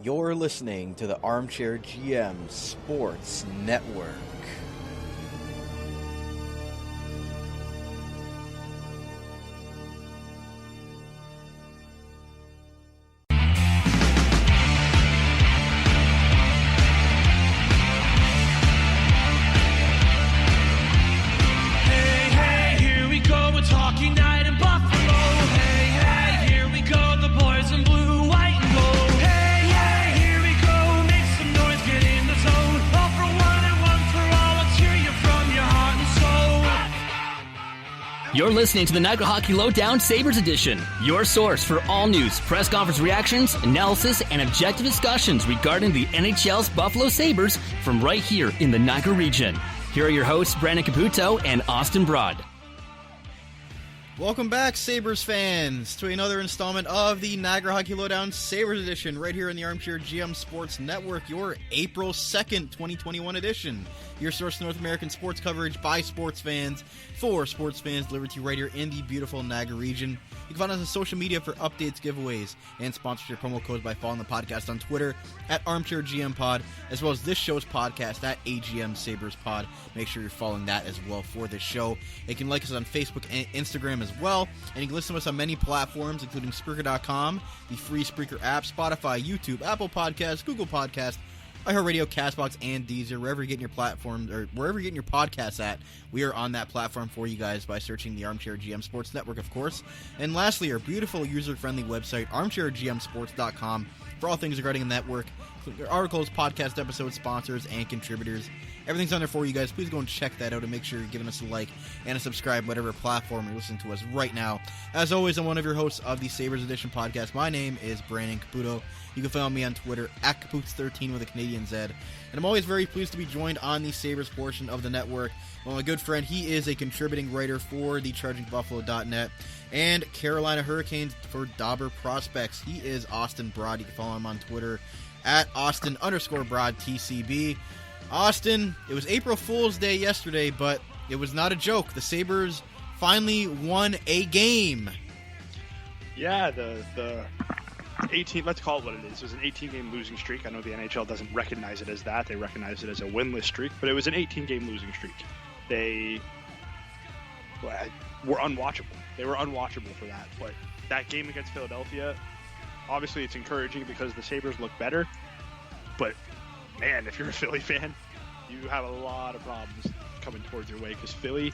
You're listening to the Armchair GM Sports Network. You're listening to the Niagara Hockey Lowdown Sabres Edition, your source for all news, press conference reactions, analysis, and objective discussions regarding the NHL's Buffalo Sabres from right here in the Niagara region. Here are your hosts, Brandon Caputo and Austin Broad. Welcome back, Sabres fans, to another installment of the Niagara Hockey Lowdown Sabres Edition, right here in the Armchair GM Sports Network, your April 2nd, 2021 edition. Your source for North American sports coverage by sports fans, for sports fans, delivered to you right here in the beautiful Niagara region. You can find us on social media for updates, giveaways, and sponsorship promo codes by following the podcast on Twitter at Armchair GM Pod, as well as this show's podcast at AGM Sabres Pod. Make sure you're following that as well for this show. You can like us on Facebook and Instagram as well, and you can listen to us on many platforms, including Spreaker.com, the free Spreaker app, Spotify, YouTube, Apple Podcasts, Google Podcasts, iHeartRadio, CastBox, and Deezer. Wherever you're getting your platforms, or wherever you're getting your podcasts at, we are on that platform for you guys by searching the Armchair GM Sports Network, of course. And lastly, our beautiful user-friendly website, armchairgmsports.com, for all things regarding the network, articles, podcast episodes, sponsors, and contributors. Everything's on there for you guys. Please go and check that out and make sure you're giving us a like and a subscribe, whatever platform you're listening to us right now. As always, I'm one of your hosts of the Sabres Edition podcast. My name is Brandon Caputo. You can follow me on Twitter at Caputs13 with a Canadian Z. And I'm always very pleased to be joined on the Sabres portion of the network. Well, my good friend, he is a contributing writer for the ChargingBuffalo.net and Carolina Hurricanes for Dobber Prospects. He is Austin Broad. You can follow him on Twitter at Austin_BroadTCB. Austin, it was April Fool's Day yesterday, but it was not a joke. The Sabres finally won a game. Yeah, the 18, let's call it what it is. It was an 18-game losing streak. I know the NHL doesn't recognize it as that. They recognize it as a winless streak, but it was an 18-game losing streak. They were unwatchable. They were unwatchable for that. But that game against Philadelphia, obviously it's encouraging because the Sabres look better, but man, if you're a Philly fan, you have a lot of problems coming towards your way because Philly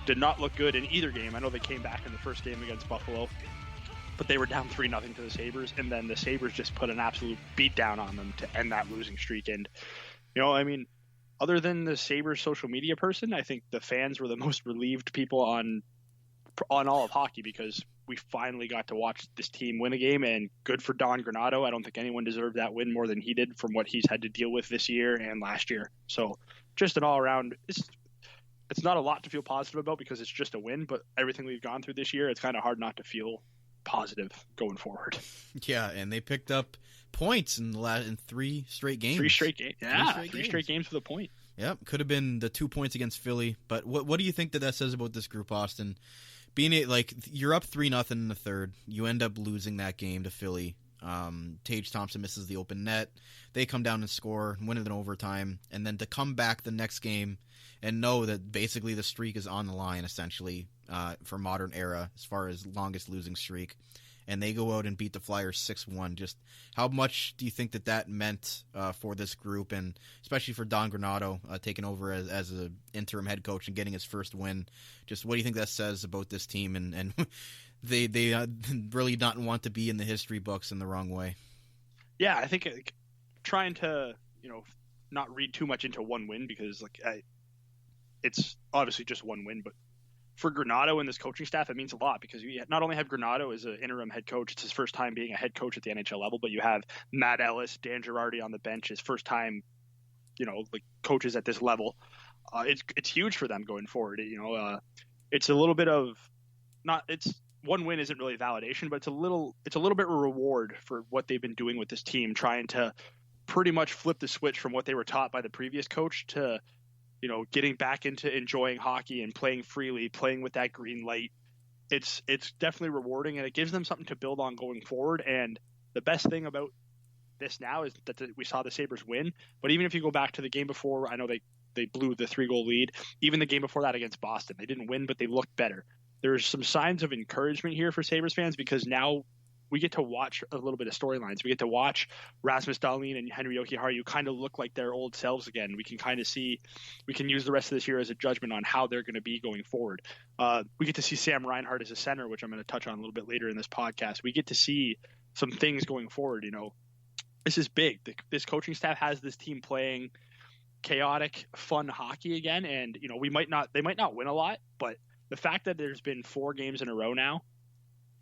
did not look good in either game. I know they came back in the first game against Buffalo, but they were down 3-0 to the Sabres, and then the Sabres just put an absolute beat down on them to end that losing streak. And, you know, I mean, other than the Sabres social media person, I think the fans were the most relieved people on all of hockey because we finally got to watch this team win a game, and good for Don Granato. I don't think anyone deserved that win more than he did from what he's had to deal with this year and last year. So just an all-around, it's not a lot to feel positive about because it's just a win, but everything we've gone through this year, it's kind of hard not to feel positive going forward. Yeah, and they picked up points in 3 straight games. 3 straight games. Yeah, three straight games for the point. Yep, could have been the 2 points against Philly, but what do you think that says about this group, Austin? Being you're up 3-0 in the third, you end up losing that game to Philly. Tage Thompson misses the open net. They come down and score, win it in overtime, and then to come back the next game and know that basically the streak is on the line, essentially, for modern era as far as longest losing streak. And they go out and beat the Flyers 6-1. Just how much do you think that meant for this group, and especially for Don Granato taking over as an interim head coach and getting his first win? Just what do you think that says about this team, and they really not want to be in the history books in the wrong way? Yeah, I think trying to not read too much into one win because it's obviously just one win, but for Granato and this coaching staff, it means a lot because you not only have Granato as an interim head coach, it's his first time being a head coach at the NHL level, but you have Matt Ellis, Dan Girardi on the bench, his first time, coaches at this level. It's huge for them going forward. It's a little bit of one win isn't really validation, but it's a little bit of a reward for what they've been doing with this team, trying to pretty much flip the switch from what they were taught by the previous coach to getting back into enjoying hockey and playing freely, playing with that green light. It's definitely rewarding, and it gives them something to build on going forward. And the best thing about this now is that we saw the Sabres win. But even if you go back to the game before, I know they blew the 3-goal lead. Even the game before that against Boston, they didn't win, but they looked better. There's some signs of encouragement here for Sabres fans because now we get to watch a little bit of storylines. We get to watch Rasmus Dahlin and Henry Jokiharju kind of look like their old selves again. We can kind of see, we can use the rest of this year as a judgment on how they're going to be going forward. We get to see Sam Reinhart as a center, which I'm going to touch on a little bit later in this podcast. We get to see some things going forward. You know, this is big. This coaching staff has this team playing chaotic, fun hockey again. And, you know, they might not win a lot, but the fact that there's been 4 games in a row now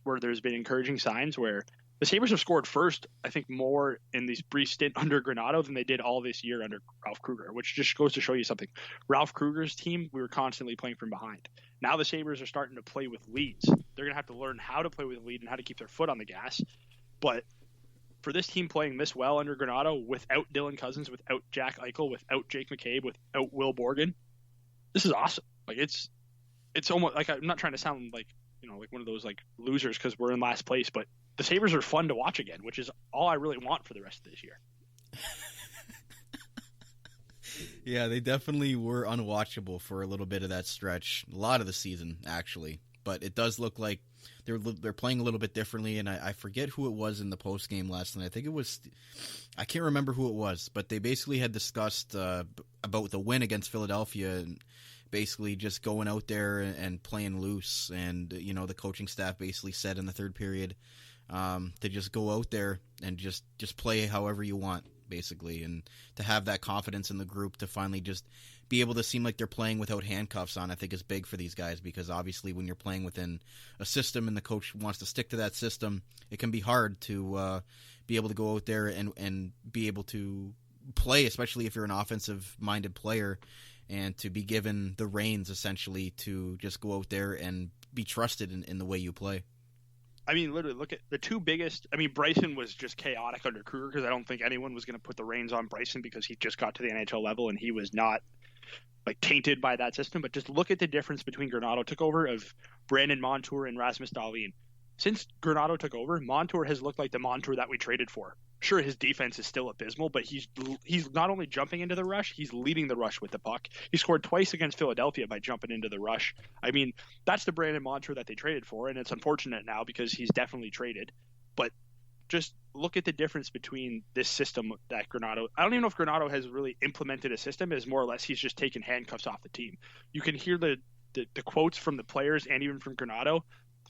where there's been encouraging signs where the Sabres have scored first, I think, more in this brief stint under Granato than they did all this year under Ralph Kruger, which just goes to show you something. Ralph Kruger's team, we were constantly playing from behind. Now the Sabres are starting to play with leads. They're going to have to learn how to play with a lead and how to keep their foot on the gas. But for this team playing this well under Granato, without Dylan Cousins, without Jack Eichel, without Jake McCabe, without Will Borgen, this is awesome. Like it's almost like, I'm not trying to sound like, you know, like one of those like losers because we're in last place, but the Sabres are fun to watch again, which is all I really want for the rest of this year. Yeah, they definitely were unwatchable for a little bit of that stretch, a lot of the season actually, but it does look like they're playing a little bit differently, and I forget who it was in the post game last night. I think it was, I can't remember who it was, but they basically had discussed about the win against Philadelphia and basically just going out there and playing loose. And, you know, the coaching staff basically said in the third period to just go out there and just play however you want, basically, and to have that confidence in the group to finally just be able to seem like they're playing without handcuffs on, I think is big for these guys, because obviously when you're playing within a system and the coach wants to stick to that system, it can be hard to be able to go out there and be able to play, especially if you're an offensive-minded player, and to be given the reins, essentially, to just go out there and be trusted in the way you play. I mean, literally, look at the two biggest. I mean, Bryson was just chaotic under Kruger because I don't think anyone was going to put the reins on Bryson because he just got to the NHL level and he was not like tainted by that system. But just look at the difference between Granato took over of Brandon Montour and Rasmus Dahlin. Since Granato took over, Montour has looked like the Montour that we traded for. Sure, his defense is still abysmal, but he's not only jumping into the rush, he's leading the rush with the puck. He scored twice against Philadelphia by jumping into the rush. I mean, that's the Brandon Montour that they traded for, and it's unfortunate now because he's definitely traded. But just look at the difference between this system that Granato – I don't even know if Granato has really implemented a system. It's more or less he's just taken handcuffs off the team. You can hear the quotes from the players and even from Granato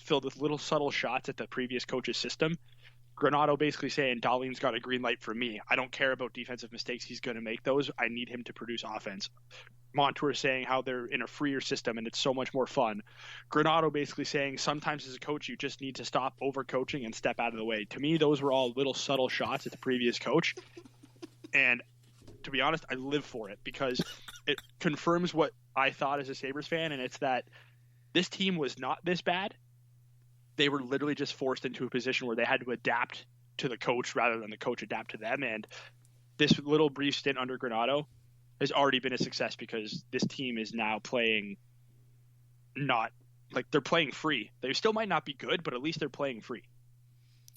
filled with little subtle shots at the previous coach's system. Granato basically saying, Dahlin's got a green light for me. I don't care about defensive mistakes. He's going to make those. I need him to produce offense. Montour saying how they're in a freer system and it's so much more fun. Granato basically saying sometimes as a coach, you just need to stop over-coaching and step out of the way. To me, those were all little subtle shots at the previous coach. And to be honest, I live for it because it confirms what I thought as a Sabres fan, and it's that this team was not this bad. They were literally just forced into a position where they had to adapt to the coach rather than the coach adapt to them. And this little brief stint under Granato has already been a success because this team is now playing not like they're playing free. They still might not be good, but at least they're playing free.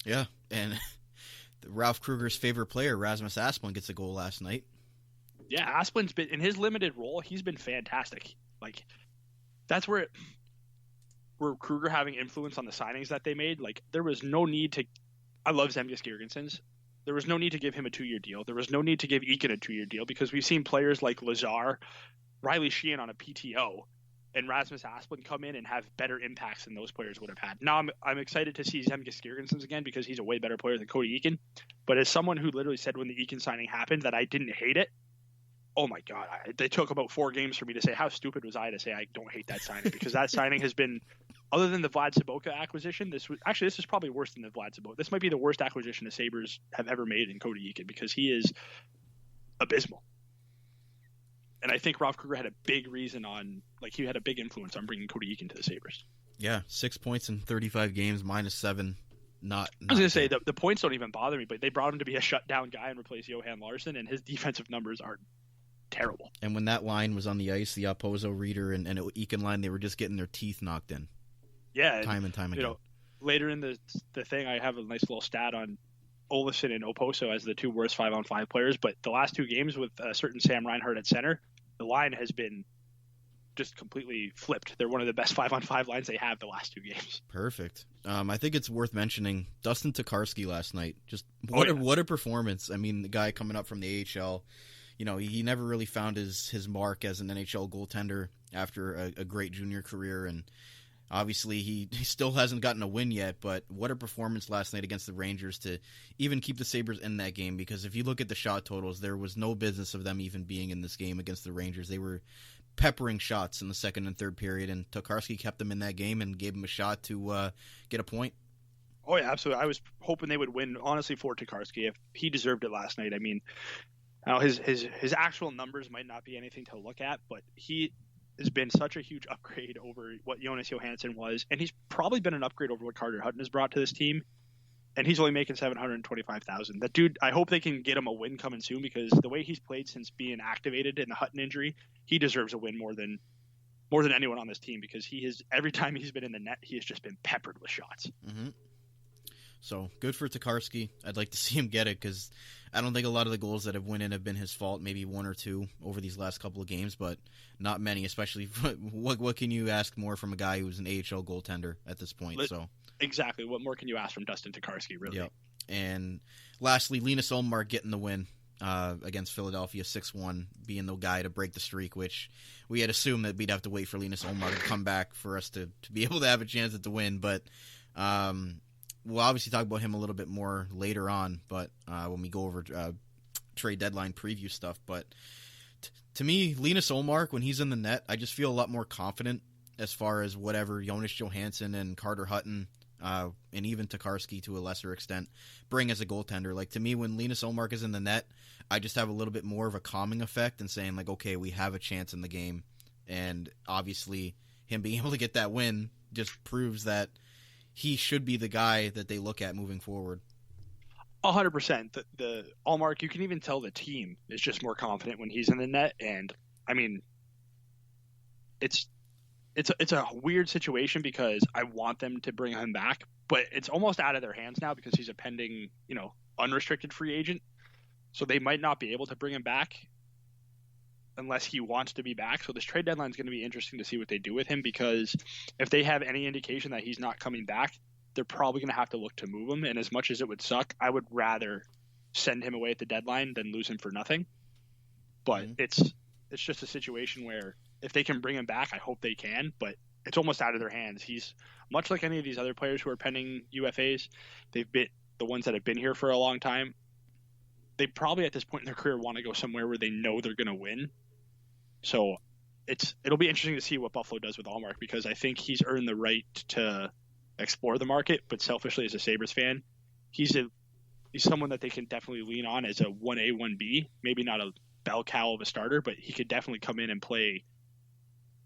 Yeah. And Ralph Kruger's favorite player, Rasmus Aspen, gets a goal last night. Yeah. Aspen's been in his limited role. He's been fantastic. Like that's where Kruger having influence on the signings that they made, like there was no need to. I love Zemgus Girgensons. There was no need to give him a 2-year deal. There was no need to give Eakin a 2-year deal because we've seen players like Lazar, Riley Sheehan on a PTO, and Rasmus Aspen come in and have better impacts than those players would have had. Now I'm excited to see Zemgus Girgensons again because he's a way better player than Cody Eakin. But as someone who literally said when the Eakin signing happened that I didn't hate it, oh my God, they took about 4 games for me to say how stupid was I to say I don't hate that signing because that signing has been. Other than the Vlad Sobotka acquisition, this is probably worse than the Vlad Sobotka. This might be the worst acquisition the Sabres have ever made in Cody Eakin because he is abysmal. And I think Ralph Kruger had a big he had a big influence on bringing Cody Eakin to the Sabres. Yeah, 6 points in 35 games, -7. I was going to say the points don't even bother me, but they brought him to be a shutdown guy and replace Johan Larsson, and his defensive numbers are terrible. And when that line was on the ice, the Opposo, Reeder, and Eakin line, they were just getting their teeth knocked in. Yeah, time and time again. You know, later in the thing, I have a nice little stat on Olesen and Oposo as the two worst 5-on-5 players, but the last two games with a certain Sam Reinhart at center, the line has been just completely flipped. They're one of the best 5-on-5 lines they have the last two games. Perfect. I think it's worth mentioning Dustin Takarsky last night. Just what a performance. I mean, the guy coming up from the AHL, he never really found his mark as an NHL goaltender after a great junior career, and obviously he still hasn't gotten a win yet, but what a performance last night against the Rangers to even keep the Sabres in that game, because if you look at the shot totals, there was no business of them even being in this game against the Rangers. They were peppering shots in the second and third period, and Tokarski kept them in that game and gave them a shot to get a point. Oh, yeah, absolutely. I was hoping they would win, honestly, for Takarsky. If he deserved it last night. I mean, now his actual numbers might not be anything to look at, but he has been such a huge upgrade over what Jonas Johansson was, and he's probably been an upgrade over what Carter Hutton has brought to this team. And he's only making $725,000. That dude, I hope they can get him a win coming soon, because the way he's played since being activated in the Hutton injury, he deserves a win more than anyone on this team, because every time he's been in the net, he has just been peppered with shots. Mm-hmm. So good for Takarsky. I'd like to see him get it, because I don't think a lot of the goals that have went in have been his fault. Maybe one or two over these last couple of games, but not many. Especially what can you ask more from a guy who's an AHL goaltender at this point? Exactly. What more can you ask from Dustin Takarsky, really? Yep. And lastly, Linus Ullmark getting the win against Philadelphia 6-1, being the guy to break the streak, which we had assumed that we'd have to wait for Linus Ullmark to come back for us to be able to have a chance at the win. But we'll obviously talk about him a little bit more later on, but when we go over trade deadline preview stuff. But to me, Linus Ullmark, when he's in the net, I just feel a lot more confident as far as whatever Jonas Johansson and Carter Hutton and even Takarsky to a lesser extent bring as a goaltender. Like, to me, when Linus Ullmark is in the net, I just have a little bit more of a calming effect and saying, like, okay, we have a chance in the game. And obviously him being able to get that win just proves that he should be the guy that they look at moving forward. 100%. The Ullmark, you can even tell the team is just more confident when he's in the net. And I mean, it's a weird situation, because I want them to bring him back, but it's almost out of their hands now because he's a pending, unrestricted free agent. So they might not be able to bring him back unless he wants to be back. So this trade deadline is going to be interesting to see what they do with him, because if they have any indication that he's not coming back, they're probably going to have to look to move him. And as much as it would suck, I would rather send him away at the deadline than lose him for nothing. But it's just a situation where if they can bring him back, I hope they can, but it's almost out of their hands. He's much like any of these other players who are pending UFAs. They've been the ones that have been here for a long time. They probably at this point in their career want to go somewhere where they know they're going to win. So it'll be interesting to see what Buffalo does with Ullmark, because I think he's earned the right to explore the market. But selfishly, as a Sabres fan, he's someone that they can definitely lean on as a 1A, 1B, maybe not a bell cow of a starter, but he could definitely come in and play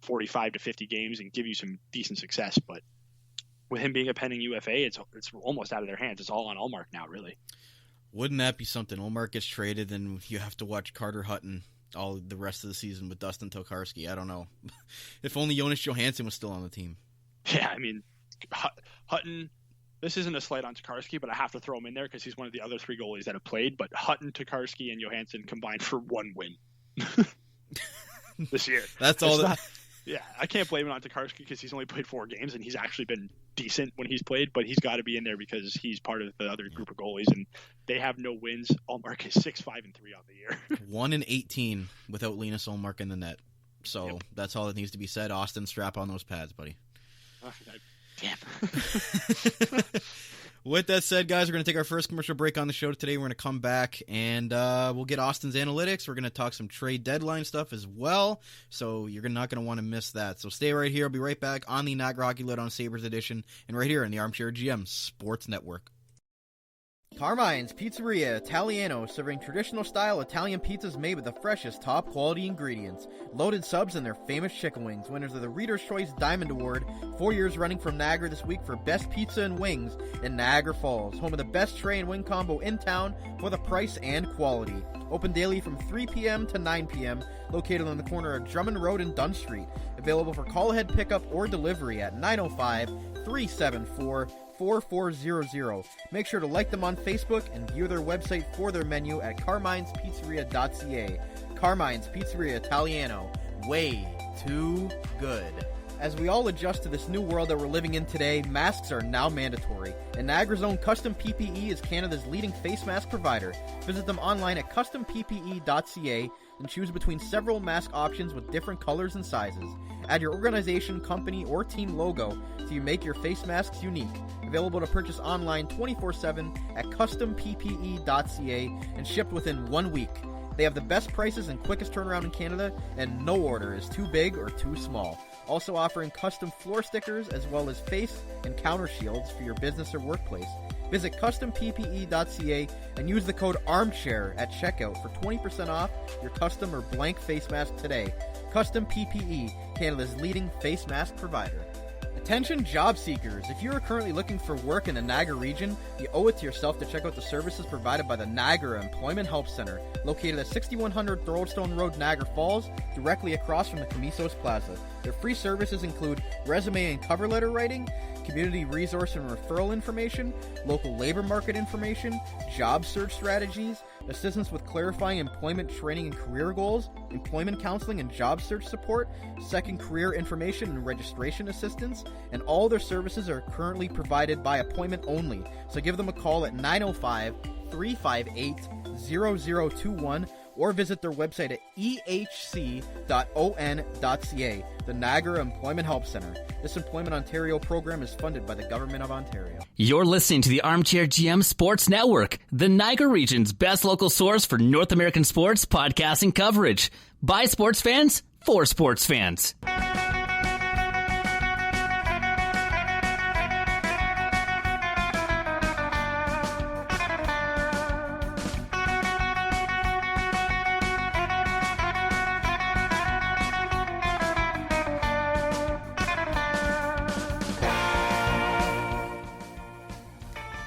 45 to 50 games and give you some decent success. But with him being a pending UFA, it's almost out of their hands. It's all on Ullmark now, really. Wouldn't that be something? Ullmark gets traded, and you have to watch Carter Hutton all the rest of the season with Dustin Takarsky. I don't know. If only Jonas Johansson was still on the team. Yeah, I mean, Hutton, this isn't a slight on Takarsky, but I have to throw him in there because he's one of the other three goalies that have played. But Hutton, Takarsky, and Johansson combined for one win this year. That's all that... Yeah, I can't blame it on Takarsky because he's only played 4 games and he's actually been decent when he's played, but he's got to be in there because he's part of the other group of goalies, and they have no wins. Ullmark is 6-5-3 on the year. 1-18 without Linus Ullmark in the net. So That's all that needs to be said. Austin, strap on those pads, buddy. Damn. With that said, guys, we're going to take our first commercial break on the show today. We're going to come back, and we'll get Austin's analytics. We're going to talk some trade deadline stuff as well, so you're not going to want to miss that. So stay right here. I'll be right back on the Niagara Hockey Lowdown Sabres edition, and right here in the Armchair GM Sports Network. Carmine's Pizzeria Italiano, serving traditional-style Italian pizzas made with the freshest, top-quality ingredients. Loaded subs and their famous chicken wings. Winners of the Reader's Choice Diamond Award, 4 years running from Niagara this week for Best Pizza and Wings in Niagara Falls. Home of the best tray and wing combo in town for the price and quality. Open daily from 3 p.m. to 9 p.m., located on the corner of Drummond Road and Dunn Street. Available for call-ahead pickup or delivery at 905-374 4400. Make sure to like them on Facebook and view their website for their menu at carmine'spizzeria.ca. Carmine's Pizzeria Italiano. Way too good. As we all adjust to this new world that we're living in today, masks are now mandatory, and Niagara's own Custom PPE is Canada's leading face mask provider. Visit them online at customppe.ca and choose between several mask options with different colors and sizes. Add your organization, company, or team logo so you make your face masks unique. Available to purchase online 24/7 at customppe.ca and shipped within 1 week. They have the best prices and quickest turnaround in Canada, and no order is too big or too small. Also offering custom floor stickers as well as face and counter shields for your business or workplace. Visit customppe.ca and use the code ARMCHAIR at checkout for 20% off your custom or blank face mask today. Custom PPE, Canada's leading face mask provider. Attention job seekers, if you are currently looking for work in the Niagara region, you owe it to yourself to check out the services provided by the Niagara Employment Help Center, located at 6100 Thoroldstone Road, Niagara Falls, directly across from the Camisos Plaza. Their free services include resume and cover letter writing, community resource and referral information, local labor market information, job search strategies, assistance with clarifying employment training and career goals, employment counseling and job search support, second career information and registration assistance, and all their services are currently provided by appointment only. So give them a call at 905-358-0021 or visit their website at ehc.on.ca, the Niagara Employment Help Center. This Employment Ontario program is funded by the Government of Ontario. You're listening to the Armchair GM Sports Network, the Niagara region's best local source for North American sports podcasting coverage. By sports fans, for sports fans.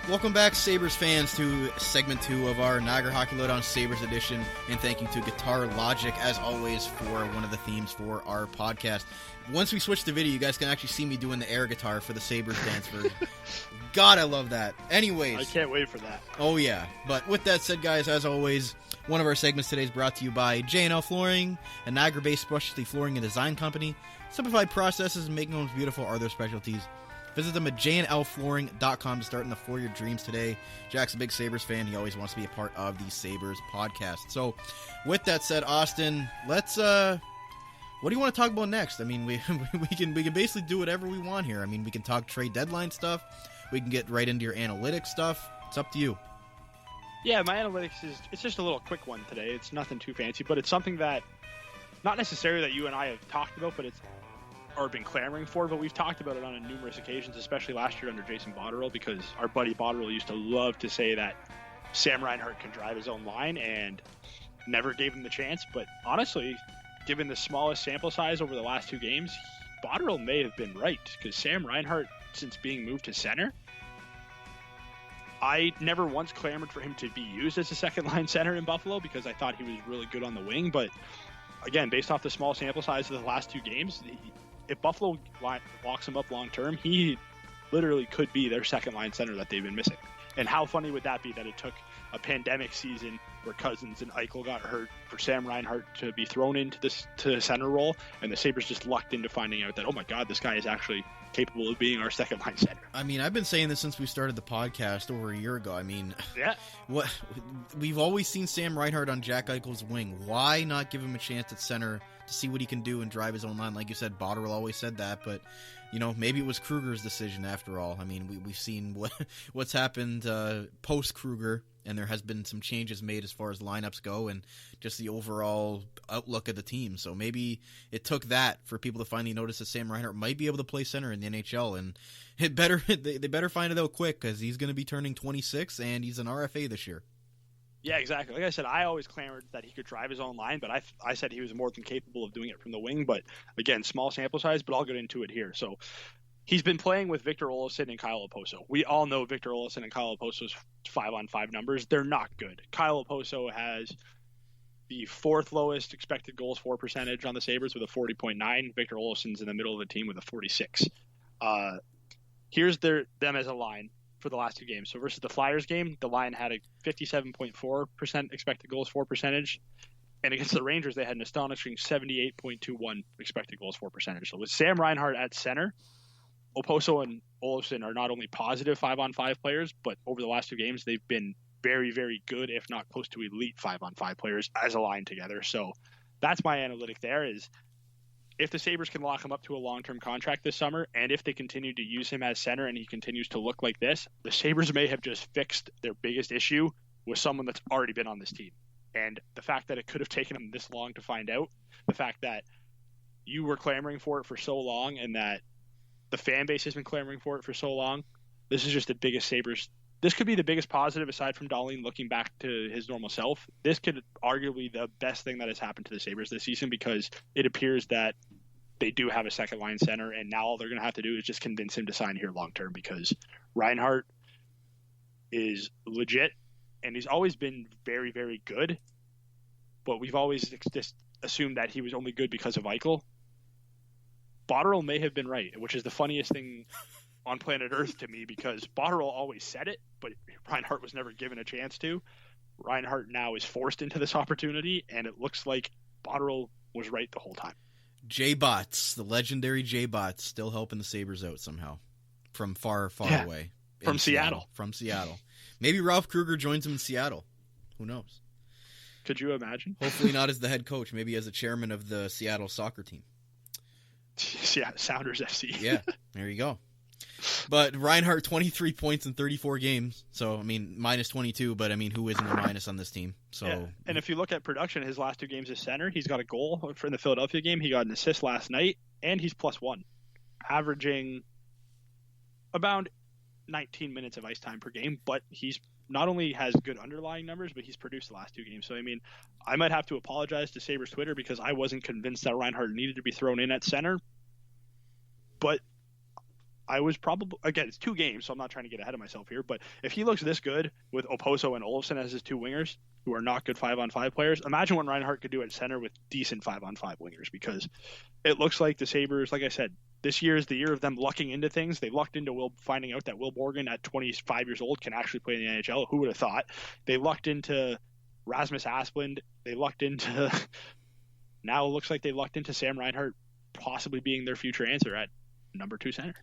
Welcome back, Sabres fans, to segment 2 of our Niagara Hockey Lowdown Sabres edition, and thank you to Guitar Logic, as always, for one of the themes for our podcast. Once we switch to video, you guys can actually see me doing the air guitar for the Sabres dance version. God, I love that. Anyways. I can't wait for that. Oh, yeah. But with that said, guys, as always, one of our segments today is brought to you by J&L Flooring, a Niagara-based specialty flooring and design company. Simplified processes and making homes beautiful are their specialties. Visit them at jnlflooring.com to start in the floor of your dreams today. Jack's a big Sabres fan. He always wants to be a part of the Sabres podcast. So, with that said, Austin, let's what do you want to talk about next? I mean, we can basically do whatever we want here. I mean, we can talk trade deadline stuff. We can get right into your analytics stuff. It's up to you. Yeah, my analytics it's just a little quick one today. It's nothing too fancy, but it's something that not necessarily that you and I have talked about, but it's or been clamoring for, but we've talked about it on numerous occasions, especially last year under Jason Botterill, because our buddy Botterill used to love to say that Sam Reinhart can drive his own line and never gave him the chance. But honestly, given the smallest sample size over the last 2 games, Botterill may have been right, because Sam Reinhart, since being moved to center, I never once clamored for him to be used as a second-line center in Buffalo because I thought he was really good on the wing. But again, based off the small sample size of the last 2 games, if Buffalo locks him up long-term, he literally could be their second-line center that they've been missing. And how funny would that be that it took a pandemic season where Cousins and Eichel got hurt for Sam Reinhart to be thrown into the center role, and the Sabres just lucked into finding out that, oh my God, this guy is actually capable of being our second-line center. I mean, I've been saying this since we started the podcast over a year ago. I mean, yeah, we've always seen Sam Reinhart on Jack Eichel's wing. Why not give him a chance at center to see what he can do and drive his own line? Like you said, Botterill always said that, but you know, maybe it was Kruger's decision after all. I mean, we've seen what's happened post Kruger, and there has been some changes made as far as lineups go and just the overall outlook of the team. So maybe it took that for people to finally notice that Sam Reinhart might be able to play center in the NHL, and they better find it out quick, because he's going to be turning 26 and he's an RFA this year. Yeah, exactly. Like I said, I always clamored that he could drive his own line, but I said he was more than capable of doing it from the wing. But again, small sample size, but I'll get into it here. So he's been playing with Victor Olofsson and Kyle Okposo. We all know Victor Olofsson and Kyle Oposo's 5-on-5 numbers. They're not good. Kyle Okposo has the 4th lowest expected goals for percentage on the Sabres with a 40.9. Victor Olofsson's in the middle of the team with a 46. Here's them as a line for the last two games. So versus the Flyers game, the line had a 57.4% expected goals for percentage. And against the Rangers, they had an astonishing 78.21 expected goals for percentage. So with Sam Reinhart at center, Oposo and Olofsson are not only positive 5-on-5 players, but over the last two games, they've been very, very good, if not close to elite 5-on-5 players as a line together. So that's my analytic there is if the Sabres can lock him up to a long-term contract this summer, and if they continue to use him as center and he continues to look like this, the Sabres may have just fixed their biggest issue with someone that's already been on this team. And the fact that it could have taken them this long to find out, the fact that you were clamoring for it for so long and that the fan base has been clamoring for it for so long, this is just the biggest Sabres. This could be the biggest positive aside from Dahlin looking back to his normal self. This could arguably the best thing that has happened to the Sabres this season because it appears that they do have a second line center, and now all they're going to have to do is just convince him to sign here long term because Reinhart is legit. And he's always been very, very good, but we've always just assumed that he was only good because of Eichel. Botterill may have been right, which is the funniest thing on planet Earth to me because Botterill always said it, but Reinhart was never given a chance to. Reinhart now is forced into this opportunity, and it looks like Botterill was right the whole time. J-Bots, the legendary J-Bots, still helping the Sabres out somehow from far, far away. From Seattle. From Seattle. Maybe Ralph Kruger joins him in Seattle. Who knows? Could you imagine? Hopefully not as the head coach, maybe as a chairman of the Seattle soccer team. Yeah, Sounders FC. Yeah, there you go. But Reinhart, 23 points in 34 games. So, I mean, minus 22, but I mean, who isn't a minus on this team? So, yeah. And if you look at production, his last two games as center, he's got a goal for the Philadelphia game. He got an assist last night, and he's +1, averaging about 19 minutes of ice time per game, but he's not only has good underlying numbers, but he's produced the last two games. So, I mean, I might have to apologize to Sabres Twitter because I wasn't convinced that Reinhart needed to be thrown in at center, but I was probably, again, it's 2 games, so I'm not trying to get ahead of myself here, but if he looks this good with Oposo and Olofsson as his 2 wingers, who are not good 5-on-5 players, imagine what Reinhart could do at center with decent 5-on-5 wingers, because it looks like the Sabres, like I said, this year is the year of them lucking into things. They lucked into finding out that Will Morgan at 25 years old can actually play in the NHL. Who would have thought? They lucked into Rasmus Aspen. They lucked into now it looks like they lucked into Sam Reinhart possibly being their future answer at number 2 center.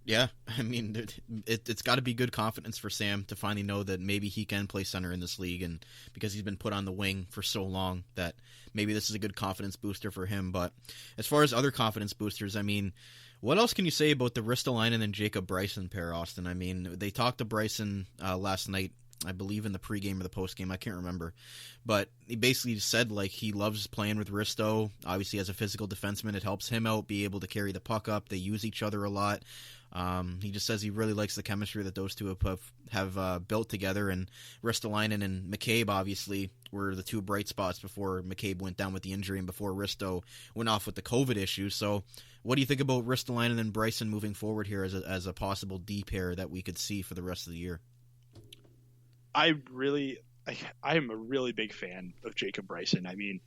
Yeah, I mean, it's got to be good confidence for Sam to finally know that maybe he can play center in this league, and because he's been put on the wing for so long that maybe this is a good confidence booster for him. But as far as other confidence boosters, I mean, what else can you say about the Ristolainen and Jacob Bryson pair, Austin? I mean, they talked to Bryson last night, I believe in the pregame or the postgame, I can't remember. But he basically just said, like, he loves playing with Risto. Obviously, as a physical defenseman, it helps him out, be able to carry the puck up. They use each other a lot. He just says he really likes the chemistry that those two have built together. And Ristolainen and McCabe, obviously, were the 2 bright spots before McCabe went down with the injury and before Risto went off with the COVID issue. So what do you think about Ristolainen and Bryson moving forward here as a possible D pair that we could see for the rest of the year? I am a really big fan of Jacob Bryson. I mean,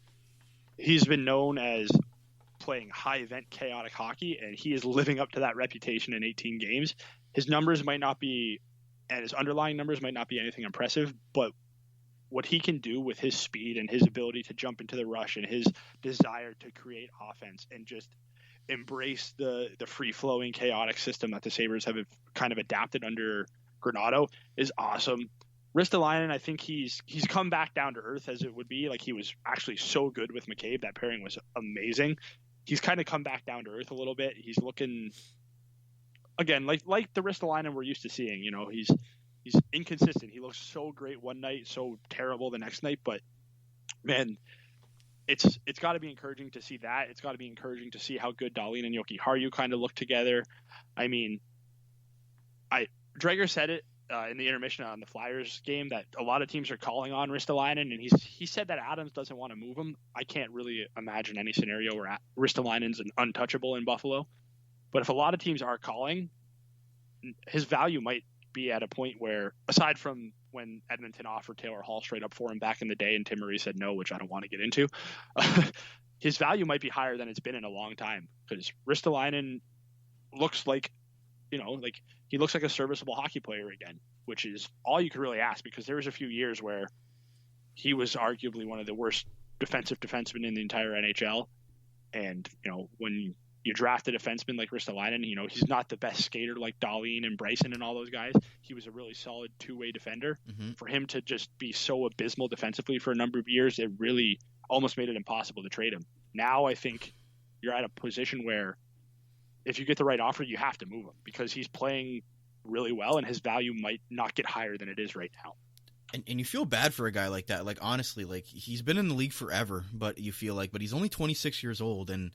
he's been known as playing high-event, chaotic hockey, and he is living up to that reputation in 18 games. His numbers might not be, and his underlying numbers might not be anything impressive, but what he can do with his speed and his ability to jump into the rush and his desire to create offense and just embrace the free-flowing, chaotic system that the Sabres have kind of adapted under Granato is awesome. Ristolainen, I think he's come back down to earth as it would be. Like, he was actually so good with McCabe. That pairing was amazing. He's kind of come back down to earth a little bit. He's looking, again, like the Ristolainen we're used to seeing. You know, he's inconsistent. He looks so great one night, so terrible the next night. But, man, it's got to be encouraging to see that. It's got to be encouraging to see how good Dahlin and Joki Harju kind of look together. I mean, Drager said it in the intermission on the Flyers game that a lot of teams are calling on Ristolainen, and he said that Adams doesn't want to move him. I can't really imagine any scenario where Ristolainen's an untouchable in Buffalo. But if a lot of teams are calling, his value might be at a point where, aside from when Edmonton offered Taylor Hall straight up for him back in the day and Tim Murray said no, which I don't want to get into, his value might be higher than it's been in a long time, because Ristolainen looks like like he looks like a serviceable hockey player again, which is all you could really ask, because there was a few years where he was arguably one of the worst defensive defensemen in the entire NHL. And, when you draft a defenseman like Ristolainen, he's not the best skater like Dahlin and Bryson and all those guys. He was a really solid two-way defender. Mm-hmm. For him to just be so abysmal defensively for a number of years, it really almost made it impossible to trade him. Now I think you're at a position where if you get the right offer, you have to move him, because he's playing really well and his value might not get higher than it is right now. And you feel bad for a guy like that. Like, honestly, like, he's been in the league forever, but he's only 26 years old, and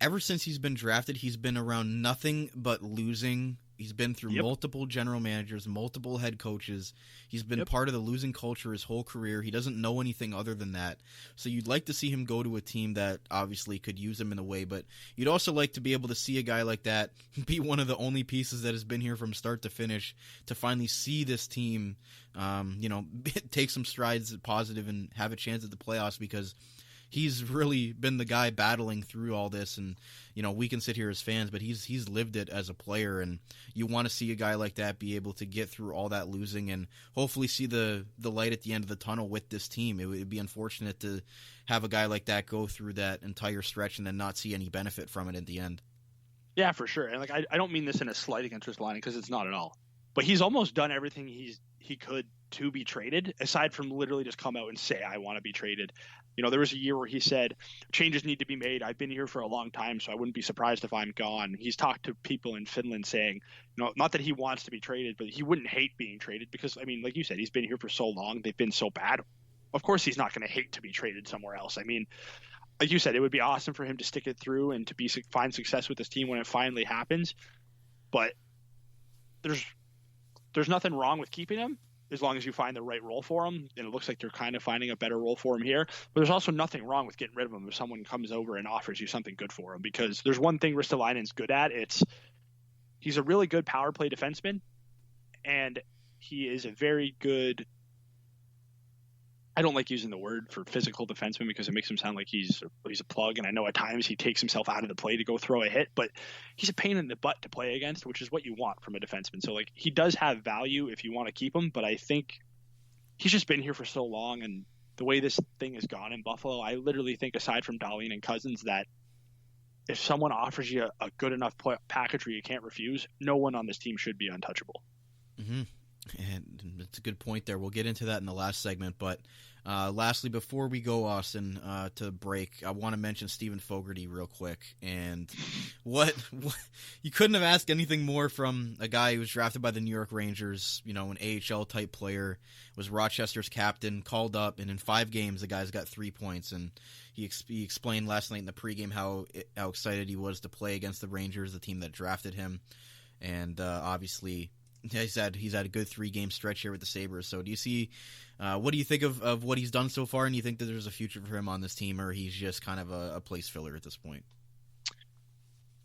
ever since he's been drafted, he's been around nothing but losing. He's been through multiple general managers, multiple head coaches. He's been part of the losing culture his whole career. He doesn't know anything other than that. So you'd like to see him go to a team that obviously could use him in a way, but you'd also like to be able to see a guy like that be one of the only pieces that has been here from start to finish, to finally see this team, take some strides positive and have a chance at the playoffs, because he's really been the guy battling through all this. And, we can sit here as fans, but he's lived it as a player, and you want to see a guy like that be able to get through all that losing and hopefully see the light at the end of the tunnel with this team. It would be unfortunate to have a guy like that go through that entire stretch and then not see any benefit from it at the end. Yeah, for sure. And I don't mean this in a slight against Ristolainen, because it's not at all. But he's almost done everything he could to be traded, aside from literally just come out and say, I want to be traded. There was a year where he said, changes need to be made. I've been here for a long time, so I wouldn't be surprised if I'm gone. He's talked to people in Finland saying, not that he wants to be traded, but he wouldn't hate being traded, because, like you said, he's been here for so long. They've been so bad. Of course, he's not going to hate to be traded somewhere else. Like you said, it would be awesome for him to stick it through and to find success with this team when it finally happens. But there's nothing wrong with keeping him, as long as you find the right role for him. And it looks like you're kind of finding a better role for him here. But there's also nothing wrong with getting rid of him if someone comes over and offers you something good for him, because there's one thing Ristolainen's good at. He's a really good power play defenseman, and he is a very good, I don't like using the word for physical defenseman, because it makes him sound like he's a plug. And I know at times he takes himself out of the play to go throw a hit, but he's a pain in the butt to play against, which is what you want from a defenseman. So he does have value if you want to keep him, but I think he's just been here for so long, and the way this thing has gone in Buffalo, I literally think, aside from Dahlin and Cousins, that if someone offers you a good enough package where you can't refuse, no one on this team should be untouchable. Mm-hmm. And it's a good point there. We'll get into that in the last segment. But lastly, before we go, Austin, to break, I want to mention Stephen Fogarty real quick. And what you couldn't have asked anything more from a guy who was drafted by the New York Rangers, an AHL-type player, was Rochester's captain, called up, and in 5 games, the guy's got 3 points. And he explained last night in the pregame how excited he was to play against the Rangers, the team that drafted him. And obviously, he's had a good 3-game stretch here with the Sabres. So do you see, what do you think of what he's done so far, and do you think that there's a future for him on this team, or he's just kind of a place filler at this point?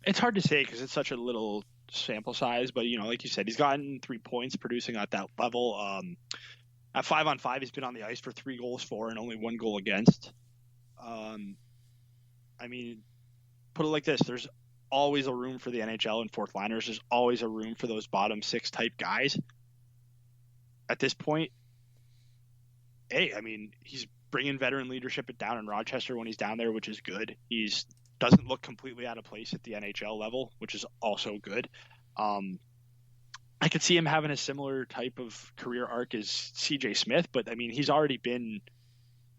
It's hard to say, because it's such a little sample size, but like you said, he's gotten 3 points producing at that level. At 5-on-5, he's been on the ice for 3 goals for and only 1 goal against. Put it like this, there's always a room for the NHL and fourth liners. There's always a room for those bottom 6 type guys. At this point, he's bringing veteran leadership down in Rochester when he's down there, which is good. He's doesn't look completely out of place at the NHL level, which is also good. I could see him having a similar type of career arc as CJ Smith, but he's already been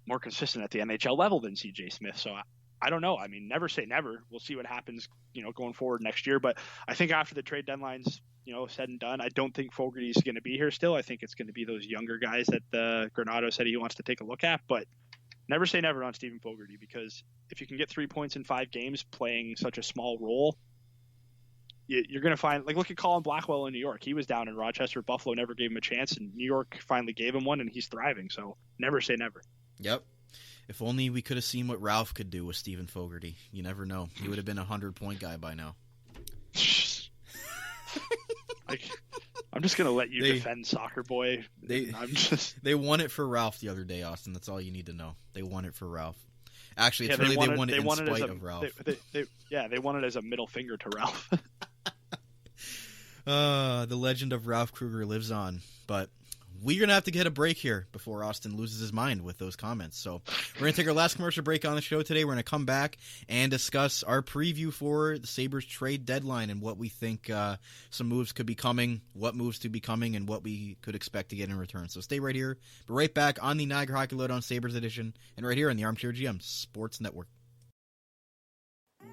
more consistent at the NHL level than CJ Smith. So I don't know. Never say never. We'll see what happens, going forward next year. But I think after the trade deadline's, said and done, I don't think Fogarty's going to be here still. I think it's going to be those younger guys that Granato said he wants to take a look at. But never say never on Stephen Fogarty, because if you can get 3 points in 5 games playing such a small role, you're going to find, look at Colin Blackwell in New York. He was down in Rochester. Buffalo never gave him a chance, and New York finally gave him one, and he's thriving. So never say never. Yep. If only we could have seen what Ralph could do with Stephen Fogarty. You never know. He would have been a 100-point guy by now. I'm just going to let you defend Soccer Boy. They won it for Ralph the other day, Austin. That's all you need to know. They won it for Ralph. Actually, it's they won it in spite of Ralph. They won it as a middle finger to Ralph. The legend of Ralph Kruger lives on. But we're going to have to get a break here before Austin loses his mind with those comments. So we're going to take our last commercial break on the show today. We're going to come back and discuss our preview for the Sabres trade deadline and what we think some moves could be coming, what moves to be coming, and what we could expect to get in return. So stay right here. But right back on the Niagara Hockey Lowdown Sabres edition and right here on the Armchair GM Sports Network.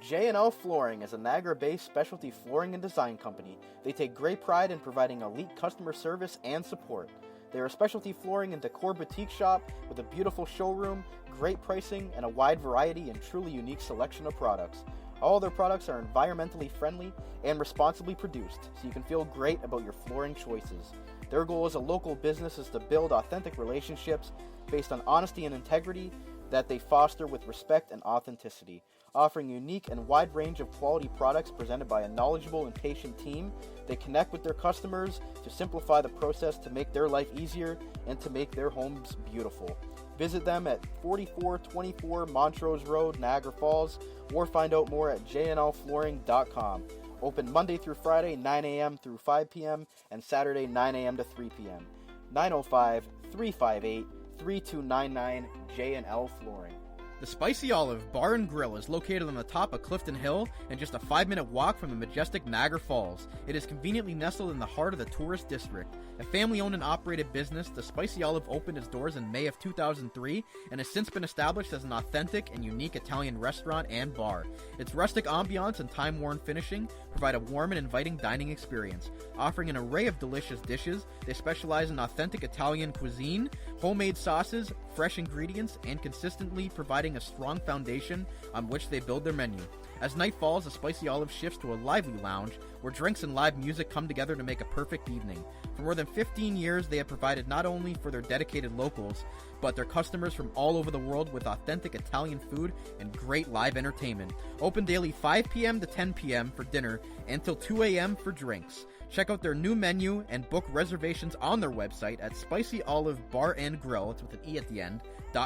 J&L Flooring is a Niagara-based specialty flooring and design company. They take great pride in providing elite customer service and support. They are a specialty flooring and decor boutique shop with a beautiful showroom, great pricing, and a wide variety and truly unique selection of products. All their products are environmentally friendly and responsibly produced, so you can feel great about your flooring choices. Their goal as a local business is to build authentic relationships based on honesty and integrity that they foster with respect and authenticity, offering a unique and wide range of quality products presented by a knowledgeable and patient team. They connect with their customers to simplify the process to make their life easier and to make their homes beautiful. Visit them at 4424 Montrose Road, Niagara Falls, or find out more at jnlflooring.com. Open Monday through Friday, 9 a.m. through 5 p.m., and Saturday, 9 a.m. to 3 p.m. 905-358-3299 J&L Flooring. The Spicy Olive Bar and Grill is located on the top of Clifton Hill and just a 5-minute walk from the majestic Niagara Falls. It is conveniently nestled in the heart of the tourist district. A family-owned and operated business, the Spicy Olive opened its doors in May of 2003 and has since been established as an authentic and unique Italian restaurant and bar. Its rustic ambiance and time-worn finishing provide a warm and inviting dining experience. Offering an array of delicious dishes, they specialize in authentic Italian cuisine, homemade sauces, fresh ingredients, and consistently providing a strong foundation on which they build their menu. As night falls, the Spicy Olive shifts to a lively lounge where drinks and live music come together to make a perfect evening. For more than 15 years, they have provided not only for their dedicated locals, but their customers from all over the world with authentic Italian food and great live entertainment. Open daily 5 p.m. to 10 p.m. for dinner and till 2 a.m. for drinks. Check out their new menu and book reservations on their website at Spicy Olive Bar and Grill, it's with an E at the end,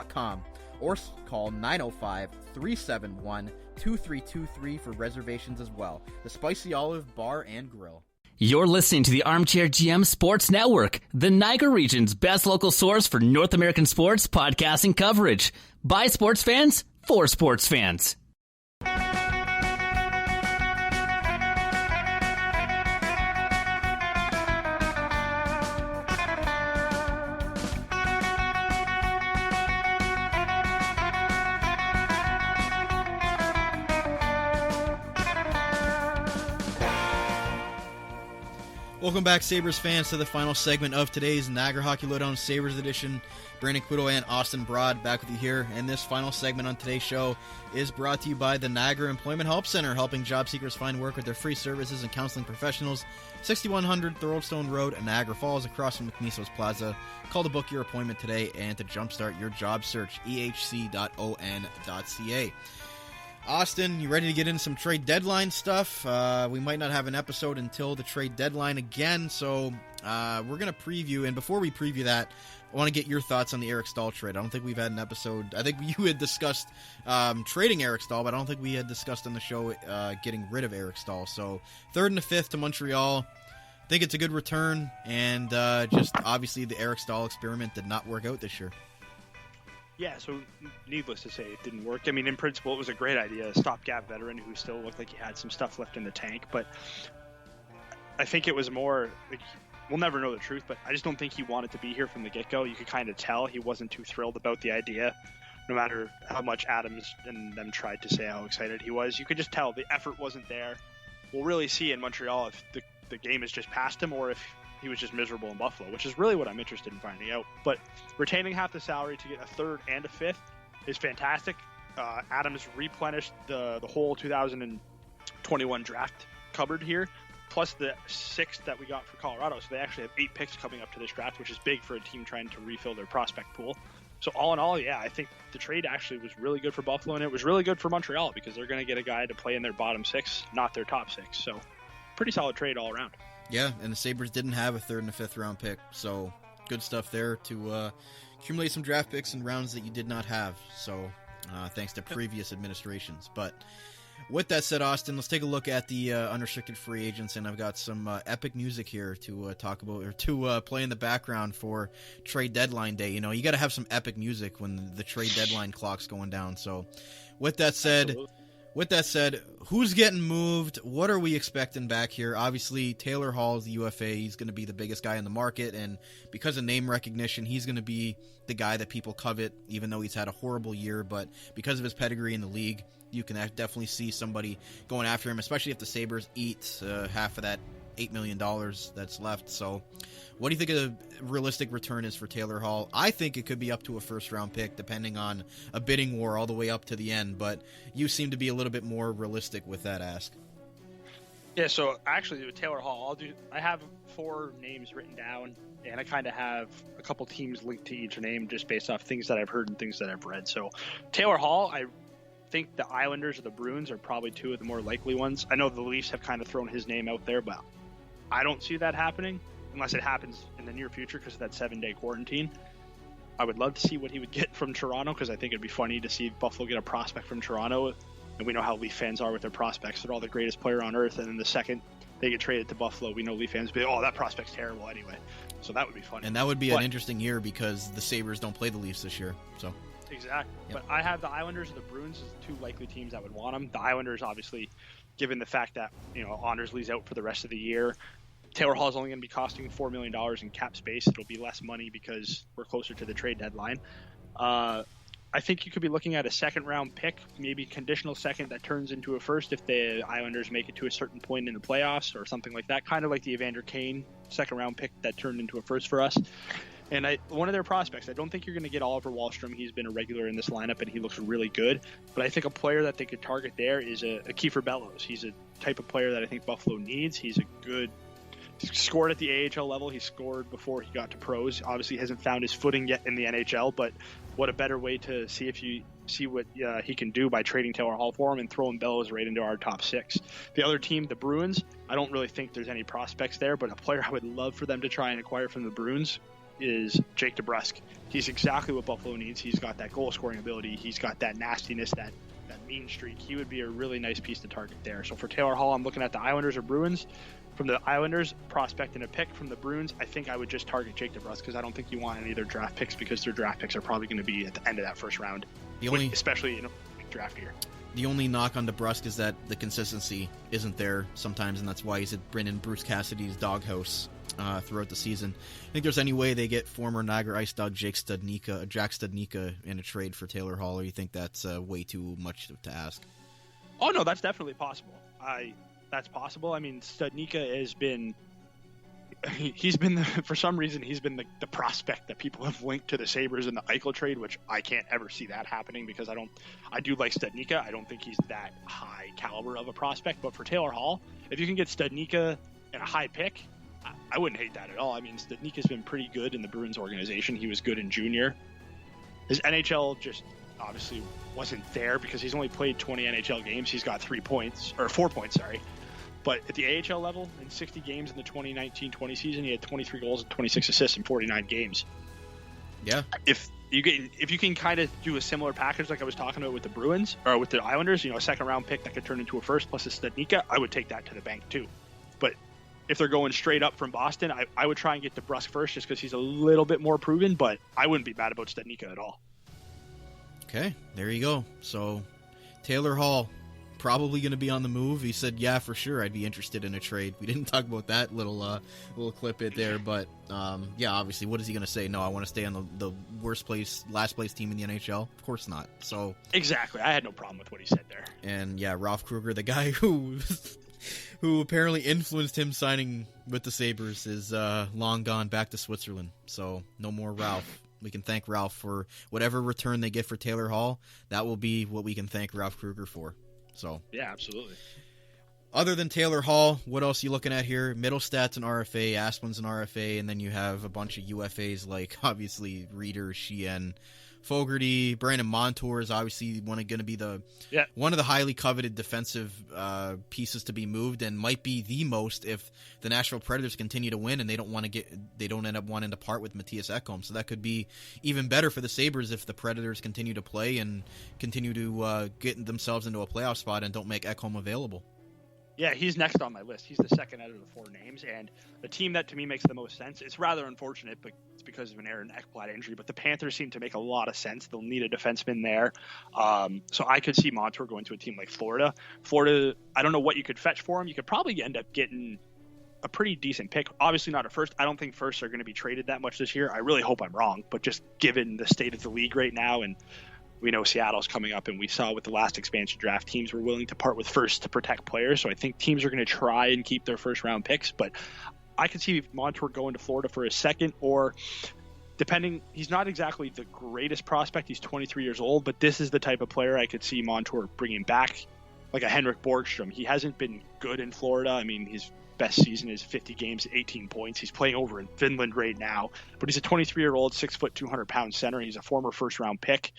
.com, or call 905-371-2323 for reservations as well. The Spicy Olive Bar and Grill. You're listening to the Armchair GM Sports Network, the Niagara region's best local source for North American sports podcasting coverage. By sports fans, for sports fans. Welcome back, Sabres fans, to the final segment of today's Niagara Hockey Lowdown Sabres edition. Brandon Quito and Austin Broad back with you here, and this final segment on today's show is brought to you by the Niagara Employment Help Center, helping job seekers find work with their free services and counseling professionals. 6100 Thoroldstone Road in Niagara Falls, across from McNeesos Plaza. Call to book your appointment today and to jumpstart your job search, ehc.on.ca. Austin, you ready to get into some trade deadline stuff? We might not have an episode until the trade deadline again, so we're going to preview. And before we preview that, I want to get your thoughts on the Eric Staal trade. I don't think we've had an episode. I think you had discussed trading Eric Staal, but I don't think we had discussed on the show getting rid of Eric Staal. So 3rd and 5th to Montreal. I think it's a good return, and just obviously the Eric Staal experiment did not work out this year. Yeah, so needless to say, it didn't work. I mean, in principle, it was a great idea. A stopgap veteran who still looked like he had some stuff left in the tank, but I think it was more, like, we'll never know the truth, but I just don't think he wanted to be here from the get-go. You could kind of tell he wasn't too thrilled about the idea, no matter how much Adams and them tried to say how excited he was. You could just tell the effort wasn't there. We'll really see in Montreal if the game is just past him or if he was just miserable in Buffalo, which is really what I'm interested in finding out. But retaining half the salary to get a 3rd and a 5th is fantastic. Adams replenished the whole 2021 draft cupboard here, plus the 6th that we got for Colorado. So they actually have 8 picks coming up to this draft, which is big for a team trying to refill their prospect pool. So all in all, yeah, I think the trade actually was really good for Buffalo, and it was really good for Montreal because they're going to get a guy to play in their bottom 6, not their top 6. So pretty solid trade all around. Yeah, and the Sabres didn't have a 3rd and a 5th round pick, so good stuff there to accumulate some draft picks in rounds that you did not have. So thanks to previous administrations. But With that said, Austin, let's take a look at the unrestricted free agents, and I've got some epic music here to talk about, or to play in the background for trade deadline day. You know, you got to have some epic music when the trade deadline clock's going down. So, with that said, who's getting moved? What are we expecting back here? Obviously, Taylor Hall is the UFA. He's going to be the biggest guy in the market, and because of name recognition, he's going to be the guy that people covet, even though he's had a horrible year. But because of his pedigree in the league, you can definitely see somebody going after him, especially if the Sabres eat half of that $8 million that's left. So what do you think a realistic return is for Taylor Hall? I think it could be up to a first-round pick, depending on a bidding war all the way up to the end, but you seem to be a little bit more realistic with that ask. Yeah, so actually with Taylor Hall, I have 4 names written down, and I kind of have a couple teams linked to each name just based off things that I've heard and things that I've read. So Taylor Hall, I think the Islanders or the Bruins are probably 2 of the more likely ones. I know the Leafs have kind of thrown his name out there, but I don't see that happening unless it happens in the near future because of that 7-day quarantine. I would love to see what he would get from Toronto, because I think it'd be funny to see Buffalo get a prospect from Toronto. And we know how Leaf fans are with their prospects. They're all the greatest player on earth. And then the second they get traded to Buffalo, we know Leaf fans be, oh, that prospect's terrible anyway. So that would be funny. And that would be an interesting year because the Sabres don't play the Leafs this year. So exactly. Yep. But I have the Islanders and the Bruins as 2 likely teams that would want them. The Islanders, obviously, given the fact that, Anders Lee's out for the rest of the year, Taylor Hall is only going to be costing $4 million in cap space. It'll be less money because we're closer to the trade deadline. I think you could be looking at a second-round pick, maybe conditional second that turns into a first if the Islanders make it to a certain point in the playoffs or something like that, kind of like the Evander Kane second-round pick that turned into a first for us. And one of their prospects, I don't think you're going to get Oliver Wahlstrom. He's been a regular in this lineup, and he looks really good. But I think a player that they could target there is a Kiefer Bellows. He's a type of player that I think Buffalo needs. He's scored at the AHL level. He scored before he got to pros. Obviously hasn't found his footing yet in the NHL, but what a better way to see what he can do by trading Taylor Hall for him and throwing Bellows right into our top 6. The other team, the Bruins, I don't really think there's any prospects there, but a player I would love for them to try and acquire from the Bruins is Jake Debresque. He's exactly what Buffalo needs. He's got that goal-scoring ability. He's got that nastiness, that mean streak. He would be a really nice piece to target there. So for Taylor Hall, I'm looking at the Islanders or Bruins. From the Islanders, prospect and a pick. From the Bruins, I think I would just target Jake Debresque because I don't think you want any of their draft picks because their draft picks are probably going to be at the end of that first round, especially in a draft year. The only knock on Debresque is that the consistency isn't there sometimes, and that's why he's been in Bruce Cassidy's doghouse throughout the season. I think there's any way they get former Niagara Ice Dog Jack Studnicka in a trade for Taylor Hall, or you think that's way too much to ask? Oh, no, that's definitely possible. That's possible. I mean, Studnicka has been for some reason, he's been the prospect that people have linked to the Sabres in the Eichel trade, which I can't ever see that happening because I do like Studnicka. I don't think he's that high caliber of a prospect, but for Taylor Hall, if you can get Studnicka and a high pick, I wouldn't hate that at all. I mean, Studnicka's been pretty good in the Bruins organization. He was good in junior. His NHL just obviously wasn't there because he's only played 20 NHL games. He's got 4 points, sorry. But at the AHL level, in 60 games in the 2019-20 season, he had 23 goals and 26 assists in 49 games. Yeah. If you can kind of do a similar package like I was talking about with the Bruins or with the Islanders, a second-round pick that could turn into a first plus a Studnicka, I would take that to the bank too. But if they're going straight up from Boston, I would try and get Debresque first just because he's a little bit more proven, but I wouldn't be mad about Studnicka at all. Okay, there you go. So Taylor Hall, probably going to be on the move. He said, yeah, for sure, I'd be interested in a trade. We didn't talk about that little clip there, but yeah, obviously, what is he going to say? No, I want to stay on the last place team in the NHL? Of course not. So exactly. I had no problem with what he said there. And yeah, Ralph Kruger, the guy who apparently influenced him signing with the Sabres, is long gone back to Switzerland. So no more Ralph. We can thank Ralph for whatever return they get for Taylor Hall. That will be what we can thank Ralph Kruger for. So yeah, absolutely. Other than Taylor Hall, what else are you looking at here? Middlestad's an RFA, Aspen's an RFA, and then you have a bunch of UFAs like, obviously, Reeder, Sheehan, Fogarty, Brandon Montour is obviously going to be one of the highly coveted defensive pieces to be moved, and might be the most if the Nashville Predators continue to win and they don't end up wanting to part with Matthias Ekholm. So that could be even better for the Sabres if the Predators continue to play and continue to get themselves into a playoff spot and don't make Ekholm available. Yeah, he's next on my list. He's the second out of the four names, and the team that to me makes the most sense. It's rather unfortunate, but it's because of an Aaron Ekblad injury. But the Panthers seem to make a lot of sense. They'll need a defenseman there, so I could see Montour going to a team like Florida. Florida, I don't know what you could fetch for him. You could probably end up getting a pretty decent pick. Obviously not a first. I don't think firsts are going to be traded that much this year. I really hope I'm wrong, but just given the state of the league right now, and we know Seattle's coming up, and we saw with the last expansion draft, teams were willing to part with firsts to protect players. So I think teams are going to try and keep their first round picks, but I could see Montour going to Florida for a second, or depending, he's not exactly the greatest prospect. He's 23 years old, but this is the type of player I could see Montour bringing back, like a Henrik Borgstrom. He hasn't been good in Florida. I mean, his best season is 50 games, 18 points. He's playing over in Finland right now, but he's a 23-year-old, 6', 200-pound center. He's a former first-round pick.